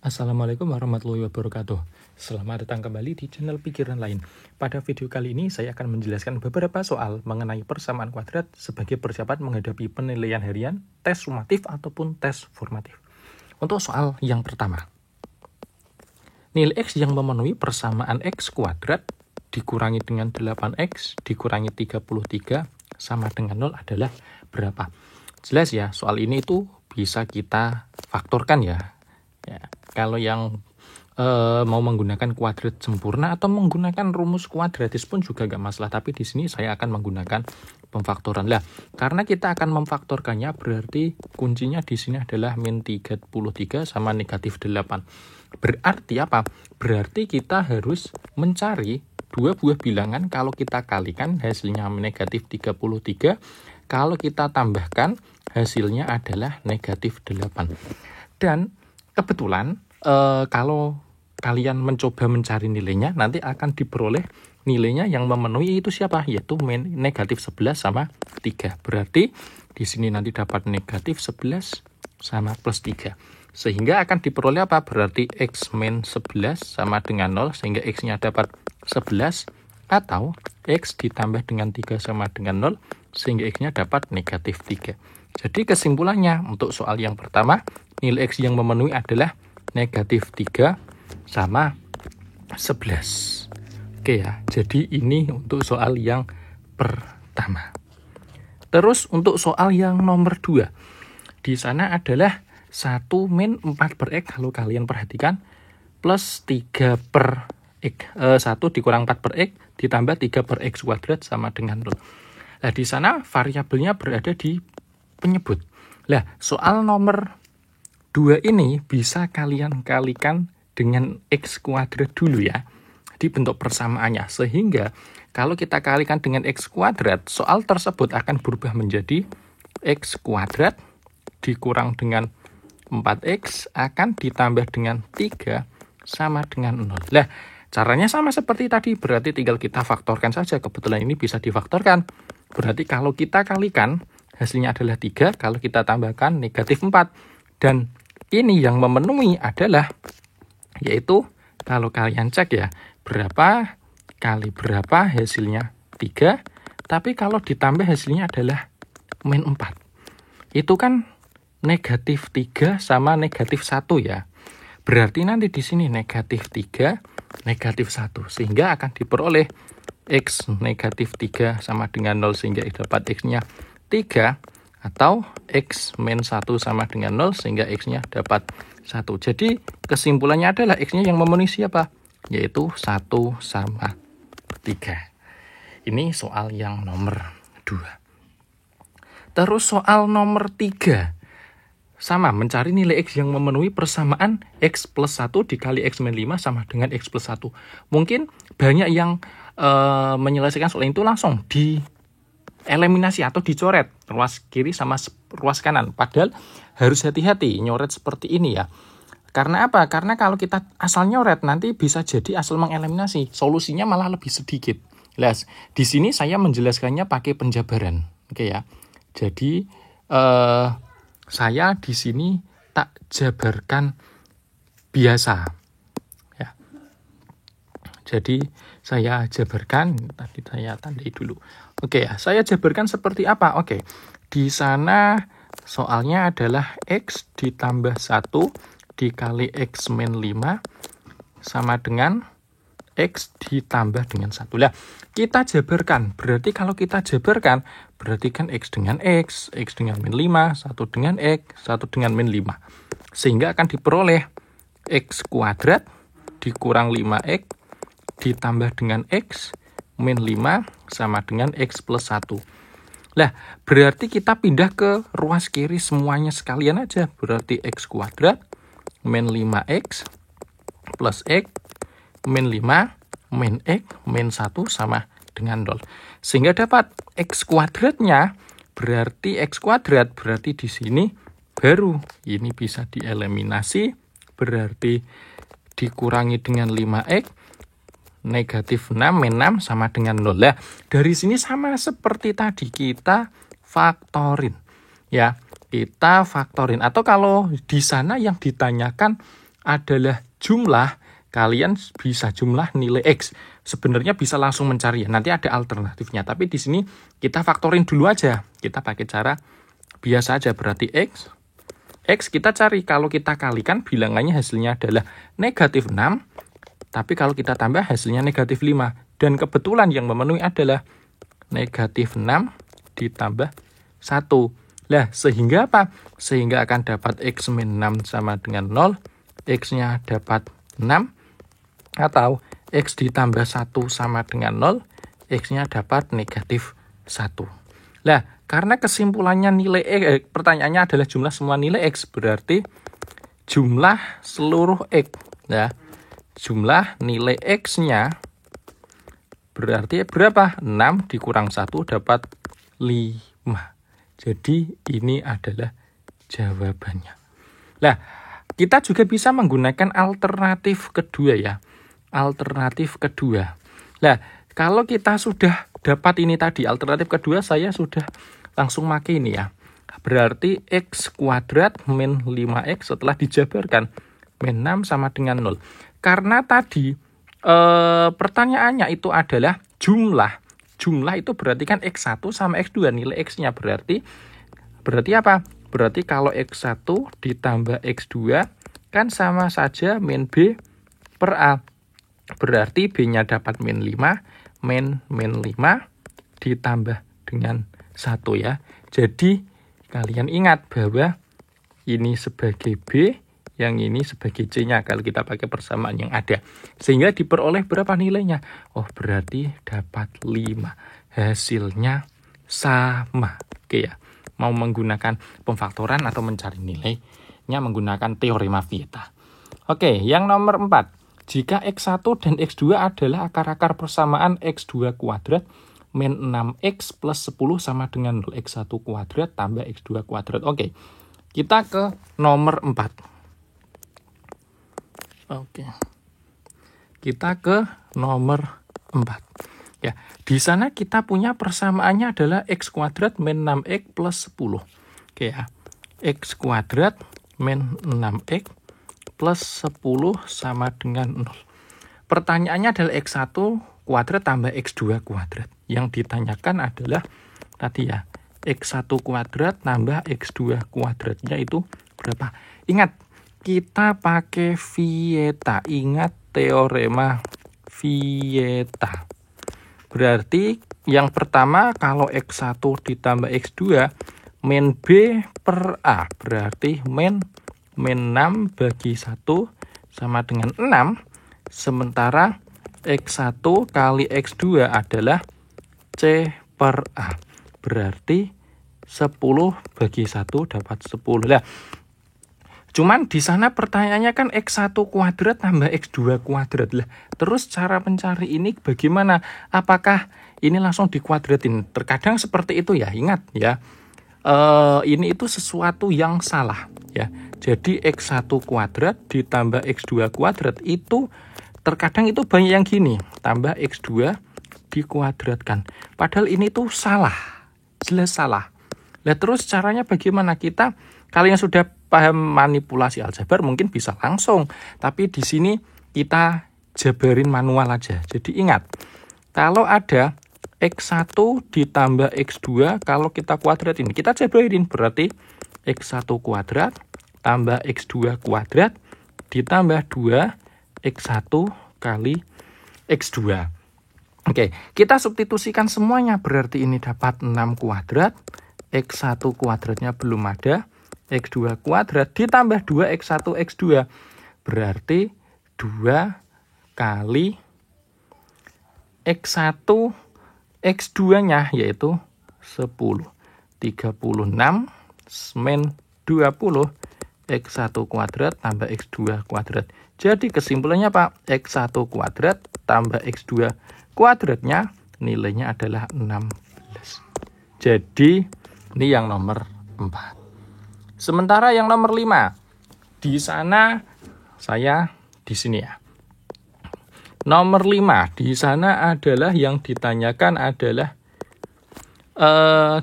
Assalamualaikum warahmatullahi wabarakatuh. Selamat datang kembali di channel Pikiran Lain. Pada video kali ini saya akan menjelaskan beberapa soal mengenai persamaan kuadrat sebagai persiapan menghadapi penilaian harian, tes sumatif ataupun tes formatif. Untuk soal yang pertama, nilai X yang memenuhi persamaan X kuadrat dikurangi dengan 8X dikurangi 33 sama dengan 0 adalah berapa? Jelas ya, soal ini itu bisa kita faktorkan ya. Kalau yang mau menggunakan kuadrat sempurna atau menggunakan rumus kuadratis pun juga gak masalah. Tapi di sini saya akan menggunakan pemfaktoran lah. Karena kita akan memfaktorkannya, berarti kuncinya di sini adalah min 33 sama negatif 8. Berarti apa? Berarti kita harus mencari dua buah bilangan. Kalau kita kalikan hasilnya negatif 33. Kalau kita tambahkan hasilnya adalah negatif 8. Dan kebetulan kalau kalian mencoba mencari nilainya, nanti akan diperoleh nilainya yang memenuhi itu siapa? Yaitu negatif 11 sama 3. Berarti di sini nanti dapat negatif 11 sama plus 3. Sehingga akan diperoleh apa? Berarti X min 11 sama dengan 0, sehingga X-nya dapat 11, atau X ditambah dengan 3 sama dengan 0, sehingga X-nya dapat negatif 3. Jadi kesimpulannya untuk soal yang pertama, nilai X yang memenuhi adalah negatif 3 sama 11. Oke ya, jadi ini untuk soal yang pertama. Terus untuk soal yang nomor 2. Di sana adalah 1 min 4 per X, kalau kalian perhatikan, plus 3 per X. 1 dikurang 4 per X ditambah 3 per X kuadrat sama dengan 0. Nah, di sana variabelnya berada di penyebut. Nah, soal nomor 2 ini bisa kalian kalikan dengan X kuadrat dulu ya, di bentuk persamaannya. Sehingga kalau kita kalikan dengan X kuadrat, soal tersebut akan berubah menjadi X kuadrat dikurang dengan 4X akan ditambah dengan 3 sama dengan 0. Nah, caranya sama seperti tadi, berarti tinggal kita faktorkan saja. Kebetulan ini bisa difaktorkan. Berarti kalau kita kalikan, hasilnya adalah 3, kalau kita tambahkan negatif 4. Dan ini yang memenuhi adalah, yaitu kalau kalian cek ya, berapa kali berapa hasilnya 3, tapi kalau ditambah hasilnya adalah min 4. Itu kan negatif 3 sama negatif 1 ya. Berarti nanti di sini negatif 3, negatif 1. Sehingga akan diperoleh X negatif 3 sama dengan 0, sehingga dapat X-nya 3. Atau X min 1 sama dengan 0, sehingga X-nya dapat 1. Jadi kesimpulannya adalah X-nya yang memenuhi siapa? Yaitu 1 sama 3. Ini soal yang nomor 2. Terus soal nomor 3. Sama, mencari nilai X yang memenuhi persamaan X plus 1 dikali X min 5 sama dengan X plus 1. Mungkin banyak yang menyelesaikan soal itu langsung di eliminasi atau dicoret ruas kiri sama ruas kanan. Padahal harus hati-hati nyoret seperti ini ya. Karena apa? Karena kalau kita asal nyoret nanti bisa jadi asal mengeliminasi. Solusinya malah lebih sedikit. Nah, di sini saya menjelaskannya pakai penjabaran. Oke ya. Jadi saya di sini tak jabarkan biasa. Ya. Jadi saya jabarkan, tadi saya tandai dulu. Oke ya, saya jabarkan seperti apa? Oke, di sana soalnya adalah X ditambah 1 dikali X min 5 sama dengan X ditambah dengan 1. Lah, kita jabarkan. Berarti kalau kita jabarkan, berarti kan X dengan X dengan min 5, 1 dengan X, 1 dengan min 5. Sehingga akan diperoleh X kuadrat dikurang 5X ditambah dengan X min 5 sama dengan X plus 1. Lah, berarti kita pindah ke ruas kiri semuanya sekalian aja. Berarti X kuadrat min 5X plus X min 5 min X min 1 sama dengan 0. Sehingga dapat X kuadratnya, berarti X kuadrat, berarti di sini baru ini bisa dieliminasi, berarti dikurangi dengan 5X negatif 6 min 6 sama dengan 0. Lah, dari sini sama seperti tadi, kita faktorin. Ya, kita faktorin. Atau kalau di sana yang ditanyakan adalah jumlah, kalian bisa jumlah nilai X. Sebenarnya bisa langsung mencari ya, nanti ada alternatifnya. Tapi di sini kita faktorin dulu aja. Kita pakai cara biasa aja, berarti X kita cari, kalau kita kalikan bilangannya hasilnya adalah negatif 6. Tapi kalau kita tambah hasilnya negatif 5. Dan kebetulan yang memenuhi adalah negatif 6 ditambah 1. Lah, sehingga apa? Sehingga akan dapat X min 6 sama dengan 0. X-nya dapat 6. Atau X ditambah 1 sama dengan 0. X-nya dapat negatif 1. Lah, karena kesimpulannya nilai pertanyaannya adalah jumlah semua nilai X. Berarti jumlah seluruh X. Ya, jumlah nilai X-nya berarti berapa? 6 dikurang 1 dapat 5. Jadi ini adalah jawabannya. Nah, kita juga bisa menggunakan alternatif kedua ya. Alternatif kedua. Nah, kalau kita sudah dapat ini tadi, alternatif kedua saya sudah langsung pakai ini ya. Berarti X kuadrat min 5X setelah dijabarkan. Min 6 sama dengan 0. Karena tadi pertanyaannya itu adalah jumlah. Jumlah itu berarti kan X1 sama X2. Nilai X-nya berarti apa? Berarti kalau X1 ditambah X2 kan sama saja min B per A. Berarti B-nya dapat min 5. Min 5 ditambah dengan 1 ya. Jadi kalian ingat bahwa ini sebagai B, yang ini sebagai C-nya kalau kita pakai persamaan yang ada. Sehingga diperoleh berapa nilainya? Oh, berarti dapat 5. Hasilnya sama. Oke ya. Mau menggunakan pemfaktoran atau mencari nilainya menggunakan teorema Vieta. Oke, yang nomor 4. Jika X1 dan X2 adalah akar-akar persamaan X2 kuadrat min 6X plus 10 sama dengan 0. X1 kuadrat tambah X2 kuadrat. Oke, kita ke nomor 4. Oke. Kita ke nomor 4. Ya, di sana kita punya persamaannya adalah X kuadrat min 6X plus 10. Oke ya. X kuadrat min 6X plus 10 sama dengan 0. Pertanyaannya adalah X1 kuadrat tambah X2 kuadrat. Yang ditanyakan adalah tadi ya, X1 kuadrat tambah X2 kuadratnya itu berapa? Ingat, kita pakai Vieta. Ingat teorema Vieta. Berarti yang pertama kalau X1 ditambah X2 min B per A. Berarti min 6 bagi 1 sama dengan 6. Sementara X1 kali X2 adalah C per A. Berarti 10 bagi 1 dapat 10. Lah, cuman di sana pertanyaannya kan X1 kuadrat tambah X2 kuadrat. Lah, terus cara mencari ini bagaimana? Apakah ini langsung dikuadratin? Terkadang seperti itu ya, ingat ya. Ini itu sesuatu yang salah ya. Jadi X1 kuadrat ditambah X2 kuadrat itu terkadang itu banyak yang gini. Tambah X2 dikuadratkan. Padahal ini tuh salah. Jelas salah. Lah, terus caranya bagaimana? Kalian sudah paham manipulasi aljabar mungkin bisa langsung, tapi di sini kita jabarin manual aja. Jadi ingat, kalau ada X1 ditambah X2, kalau kita kuadratin, kita jabarin berarti X1 kuadrat tambah X2 kuadrat ditambah 2 X1 kali X2. Oke, kita substitusikan semuanya, berarti ini dapat 6 kuadrat, X1 kuadratnya belum ada, X2 kuadrat ditambah 2 X1 X2. Berarti 2 kali X1 X2-nya yaitu 10. 36 min 20 X1 kuadrat tambah X2 kuadrat. Jadi kesimpulannya Pak, X1 kuadrat tambah X2 kuadratnya nilainya adalah 16. Jadi ini yang nomor 4. Sementara yang nomor 5, di sana saya di sini ya. Nomor 5, di sana adalah yang ditanyakan adalah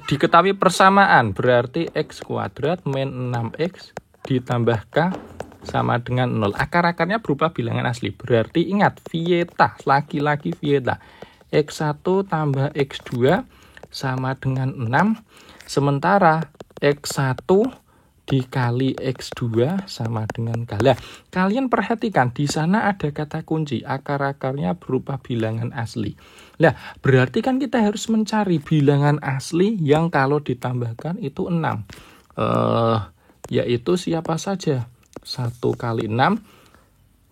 diketahui persamaan. Berarti X kuadrat min 6X ditambah K sama dengan 0. Akar-akarnya berupa bilangan asli. Berarti ingat, vieta, lagi-lagi vieta. X1 tambah X2 sama dengan 6. Sementara X1 dikali X2 sama dengan kali. Kalian perhatikan, di sana ada kata kunci. Akar-akarnya berupa bilangan asli. Nah, berarti kan kita harus mencari bilangan asli yang kalau ditambahkan itu 6. Yaitu siapa saja? 1 kali 6.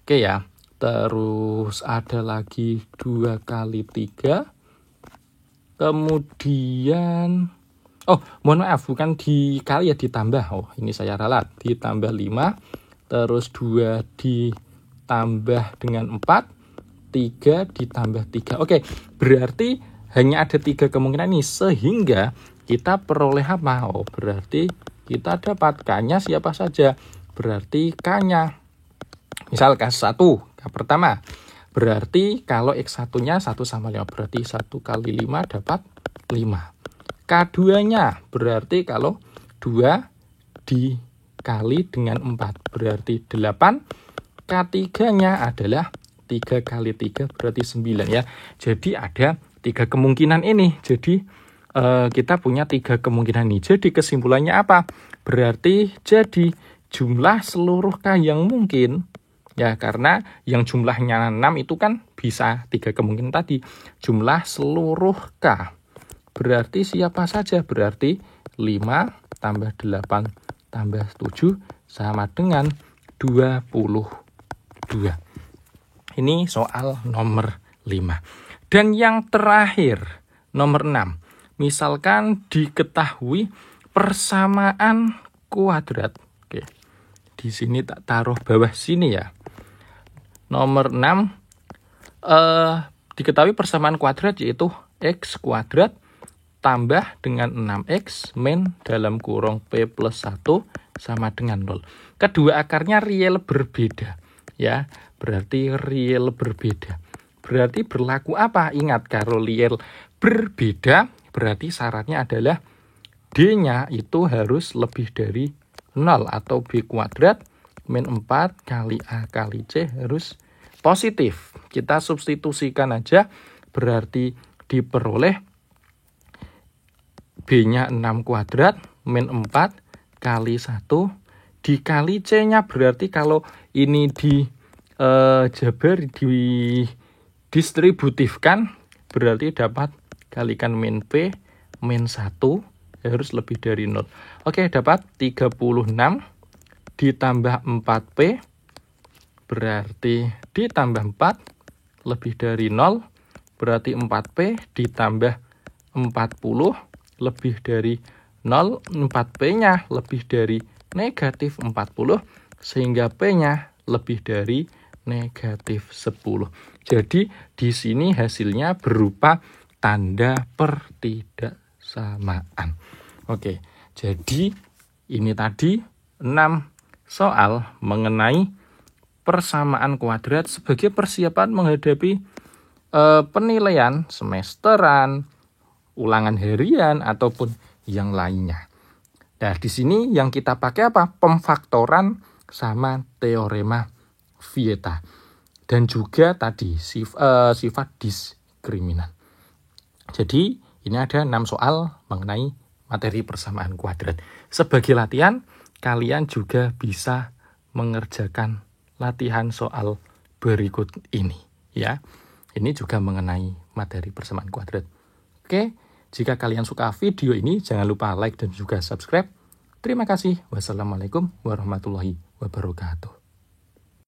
Oke ya. Terus ada lagi 2 kali 3. Kemudian mohon maaf, bukan dikali ya, ditambah. Ini saya ralat. Ditambah 5. Terus 2 ditambah dengan 4. 3 ditambah 3. Oke, berarti hanya ada 3 kemungkinan ini. Sehingga kita peroleh apa? Berarti kita dapat K-nya siapa saja? Berarti K-nya, misal K1, K pertama. Berarti kalau X1-nya 1 sama 5. Berarti 1 kali 5 dapat 5. K2-nya berarti kalau 2 dikali dengan 4. Berarti 8. K3-nya adalah 3 kali 3 berarti 9 ya. Jadi ada 3 kemungkinan ini. Jadi kita punya 3 kemungkinan ini. Jadi kesimpulannya apa? Berarti jadi jumlah seluruh K yang mungkin, ya, karena yang jumlahnya 6 itu kan bisa 3 kemungkinan tadi. Jumlah seluruh K. Berarti siapa saja? Berarti 5 tambah 8 tambah 7 sama dengan 22. Ini soal nomor 5. Dan yang terakhir, nomor 6. Misalkan diketahui persamaan kuadrat. Oke. Di sini tak taruh bawah sini ya. Nomor 6. Diketahui persamaan kuadrat yaitu X kuadrat tambah dengan 6X min dalam kurung P plus 1 sama dengan 0. Kedua akarnya real berbeda. Ya, berarti real berbeda. Berarti berlaku apa? Ingat, kalau real berbeda, berarti syaratnya adalah D-nya itu harus lebih dari 0 atau B kuadrat min 4 kali A kali C harus positif. Kita substitusikan aja, berarti diperoleh B-nya 6 kuadrat min 4 kali 1 dikali C-nya. Berarti kalau ini dijabar, didistributifkan, berarti dapat kalikan min P min 1 harus lebih dari 0. Oke, dapat 36 ditambah 4P berarti ditambah 4 lebih dari 0. Berarti 4P ditambah 40 lebih dari 0. 4P-nya lebih dari negatif 40 sehingga P-nya lebih dari negatif 10. Jadi di sini hasilnya berupa tanda pertidaksamaan. Oke, jadi ini tadi 6 soal mengenai persamaan kuadrat sebagai persiapan menghadapi penilaian semesteran, ulangan harian ataupun yang lainnya. Nah, di sini yang kita pakai apa? Pemfaktoran sama teorema Vieta. Dan juga tadi sifat diskriminan. Jadi, ini ada 6 soal mengenai materi persamaan kuadrat. Sebagai latihan, kalian juga bisa mengerjakan latihan soal berikut ini, ya. Ini juga mengenai materi persamaan kuadrat. Oke, jika kalian suka video ini, jangan lupa like dan juga subscribe. Terima kasih. Wassalamualaikum warahmatullahi wabarakatuh.